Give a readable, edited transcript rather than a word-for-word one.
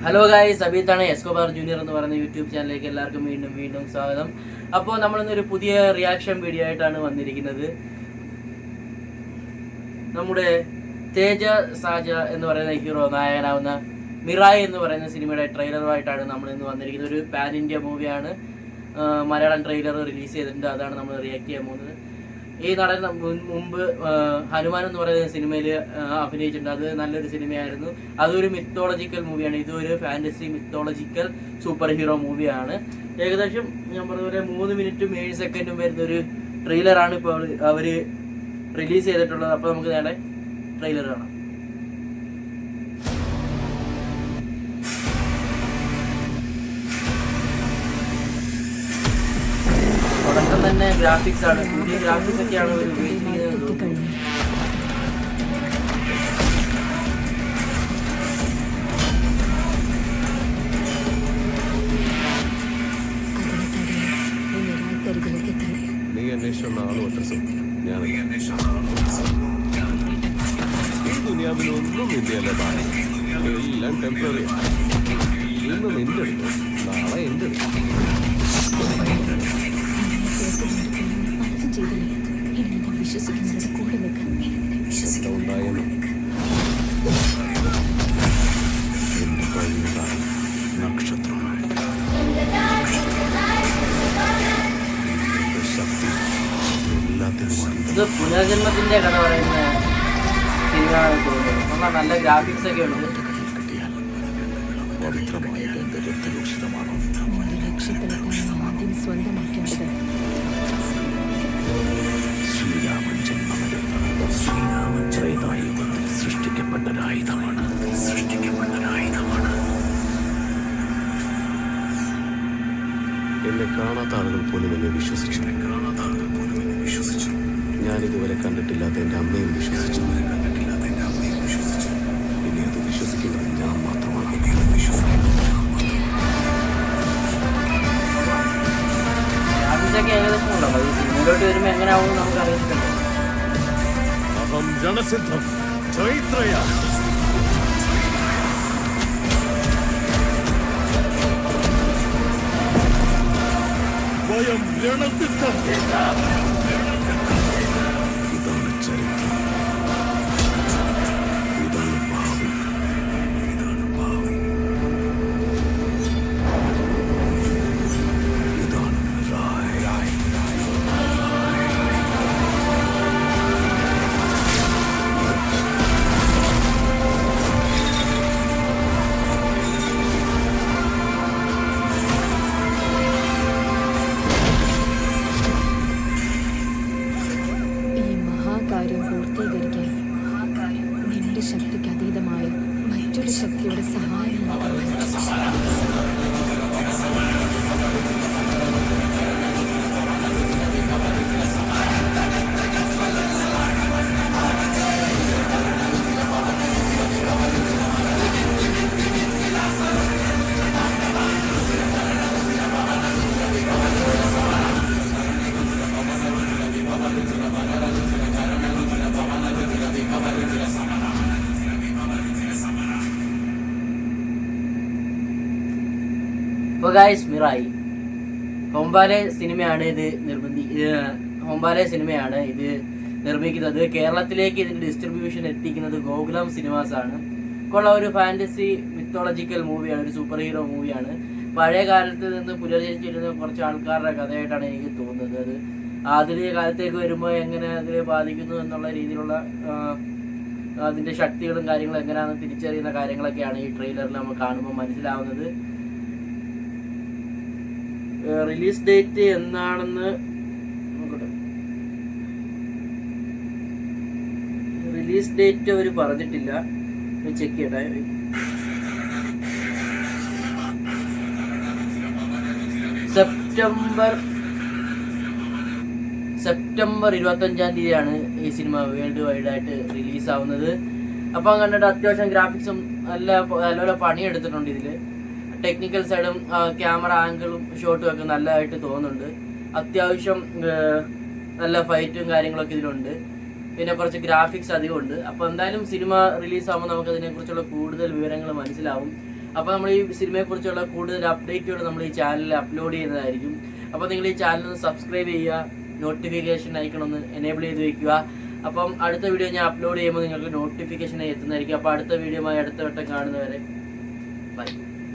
Hello guys, അബീത്താണ് Escobar junior എന്ന് പറയുന്ന YouTube ചാനലിലേക്ക് എല്ലാവർക്കും വീണ്ടും സ്വാഗതം. അപ്പോൾ നമ്മളിന്നൊരു പുതിയ റിയാക്ഷൻ വീഡിയോ ആയിട്ടാണ് വന്നിരിക്കുന്നത്. നമ്മുടെ തേജ സാജ എന്ന് പറയുന്ന ഹീറോ നായകനാവുന്ന മിറായി എന്ന് പറയുന്ന സിനിമയുടെ ട്രെയിലറുമായിട്ടാണ് നമ്മൾ ഇന്ന് വന്നിരിക്കുന്നത്. ഒരു പാൻ ഇന്ത്യ മൂവിയാണ്. മലയാളം ട്രെയിലർ റിലീസ് ചെയ്തിട്ടുണ്ട്. അതാണ് നമ്മൾ റിയാക്ട് ചെയ്യാൻ പോകുന്നത്. ഈ നടൻ മുമ്പ് ഹനുമാൻ എന്ന് പറയുന്ന സിനിമയിൽ അഭിനയിച്ചിട്ടുണ്ട്. അത് നല്ലൊരു സിനിമയായിരുന്നു. അതൊരു മിത്തോളജിക്കൽ മൂവിയാണ്. ഇതൊരു ഫാന്റസി മിത്തോളജിക്കൽ സൂപ്പർ ഹീറോ മൂവിയാണ്. ഏകദേശം ഞാൻ പറഞ്ഞ 3 മിനിറ്റും 7 സെക്കൻഡും വരുന്നൊരു ട്രെയിലറാണ് ഇപ്പോൾ അവർ റിലീസ് ചെയ്തിട്ടുള്ളത്. അപ്പോൾ നമുക്ക് നേരെ ട്രെയിലർ കാണാം. തുടക്കം തന്നെ ഗ്രാഫിക്സ് ആണ്. പുതിയ ഗ്രാഫിക്സ് ഒക്കെയാണ് അവർ ഉപയോഗിച്ചിരിക്കുന്നത്. നീ അന്വേഷിച്ച അഡ്രസ്സും ഞാൻ ഈ ദുനിയാവിലൊന്നും ഇന്ത്യയല്ല താഴെ, എല്ലാം ടെമ്പററി. ഇന്ന് നിന്റെ അടുത്ത്, നാളെ എൻ്റെ അടുത്ത്. ഇത് പുനർജന്മത്തിന്റെ കഥ പറയുന്ന സിനിമയാണെന്ന് തോന്നുന്നു. നല്ല ഗ്രാഫിക്സ് ഒക്കെ ഉണ്ട്. സൃഷ്ടിക്കപ്പെട്ടൊരായുധമാണ്. എന്നെ കാണാത്ത ആളുകൾ പോലും എന്നെ വിശ്വസിച്ചു. ഞാൻ ഇതുവരെ കണ്ടിട്ടില്ലാത്ത എൻ്റെ അമ്മയും വിശ്വസിച്ചു. ഇനി അത് വിശ്വസിക്കുന്നത് ഞാൻ മാത്രമാണ്. സിനിമയിലോട്ട് വരുമ്പോൾ എങ്ങനെ ആവും നമുക്ക് അറിയിച്ചിട്ടുണ്ട്. അഹം ജനസിദ്ധം ചൈത്രയ. വയം രണസിദ്ധം. ഇതാണ് ചരിത്രം, ഇതാണ് ഭാവി, ഇതാണ് മിറായ്. കാര്യം പൂർത്തീകരിക്കാൻ നിന്റെ ശക്തിക്ക് അതീതമായ മറ്റൊരു ശക്തിയുടെ സഹായം. മിറായി ഹോംബാലെ സിനിമയാണ് ഇത് നിർമ്മിക്കുന്നത്. കേരളത്തിലേക്ക് ഇതിന്റെ ഡിസ്ട്രിബ്യൂഷൻ എത്തിക്കുന്നത് ഗോകുലം സിനിമാസ് ആണ്. ഇപ്പോൾ ഒരു ഫാന്റസി മിത്തോളജിക്കൽ മൂവിയാണ്, ഒരു സൂപ്പർ ഹീറോ മൂവിയാണ്. പഴയ കാലത്ത് നിന്ന് പുനർജനിച്ചിരുന്ന കുറച്ച് ആൾക്കാരുടെ കഥയായിട്ടാണ് എനിക്ക് തോന്നുന്നത്. അത് ആധുനിക കാലത്തേക്ക് വരുമ്പോൾ എങ്ങനെ അതിനെ ബാധിക്കുന്നു എന്നുള്ള രീതിയിലുള്ള അതിന്റെ ശക്തികളും കാര്യങ്ങളും എങ്ങനെയാണെന്ന് തിരിച്ചറിയുന്ന കാര്യങ്ങളൊക്കെയാണ് ഈ ട്രെയിലറിൽ നമ്മൾ കാണുമ്പോൾ മനസ്സിലാവുന്നത്. റിലീസ് ഡേറ്റ് എന്നാണെന്ന് നോക്കട്ടെ. റിലീസ് ഡേറ്റ് അവർ പറഞ്ഞിട്ടില്ല, ചെക്ക് ചെയ്യട്ടെ. സെപ്റ്റംബർ 25-ാം തീയതിയാണ് ഈ സിനിമ വേൾഡ് വൈഡ് ആയിട്ട് റിലീസ് ആവുന്നത്. അപ്പം കണ്ടിട്ട് അത്യാവശ്യം ഗ്രാഫിക്സും നല്ലപോലെ പണിയെടുത്തിട്ടുണ്ട്. ഇതില് ടെക്നിക്കൽ സൈഡും ക്യാമറ ആംഗിളും ഷോട്ടും ഒക്കെ നല്ലതായിട്ട് തോന്നുന്നുണ്ട്. അത്യാവശ്യം നല്ല ഫൈറ്റും കാര്യങ്ങളൊക്കെ ഇതിലുണ്ട്. പിന്നെ കുറച്ച് ഗ്രാഫിക്സ് അധികം ഉണ്ട്. അപ്പോൾ എന്തായാലും സിനിമ റിലീസ് ആകുമ്പോൾ നമുക്ക് അതിനെക്കുറിച്ചുള്ള കൂടുതൽ വിവരങ്ങൾ മനസ്സിലാവും. അപ്പോൾ നമ്മൾ ഈ സിനിമയെക്കുറിച്ചുള്ള കൂടുതൽ അപ്ഡേറ്റുകൾ നമ്മൾ ഈ ചാനലിൽ അപ്ലോഡ് ചെയ്യുന്നതായിരിക്കും. അപ്പോൾ നിങ്ങൾ ഈ ചാനൽ ഒന്ന് സബ്സ്ക്രൈബ് ചെയ്യുക, നോട്ടിഫിക്കേഷൻ ഐക്കൺ ഒന്ന് എനേബിൾ ചെയ്ത് വയ്ക്കുക. അപ്പം അടുത്ത വീഡിയോ ഞാൻ അപ്ലോഡ് ചെയ്യുമ്പോൾ നിങ്ങൾക്ക് നോട്ടിഫിക്കേഷൻ എത്തുന്നതായിരിക്കും. അപ്പോൾ അടുത്ത വീഡിയോയുമായി അടുത്ത വട്ടം കാണുന്നവരെ ബൈ.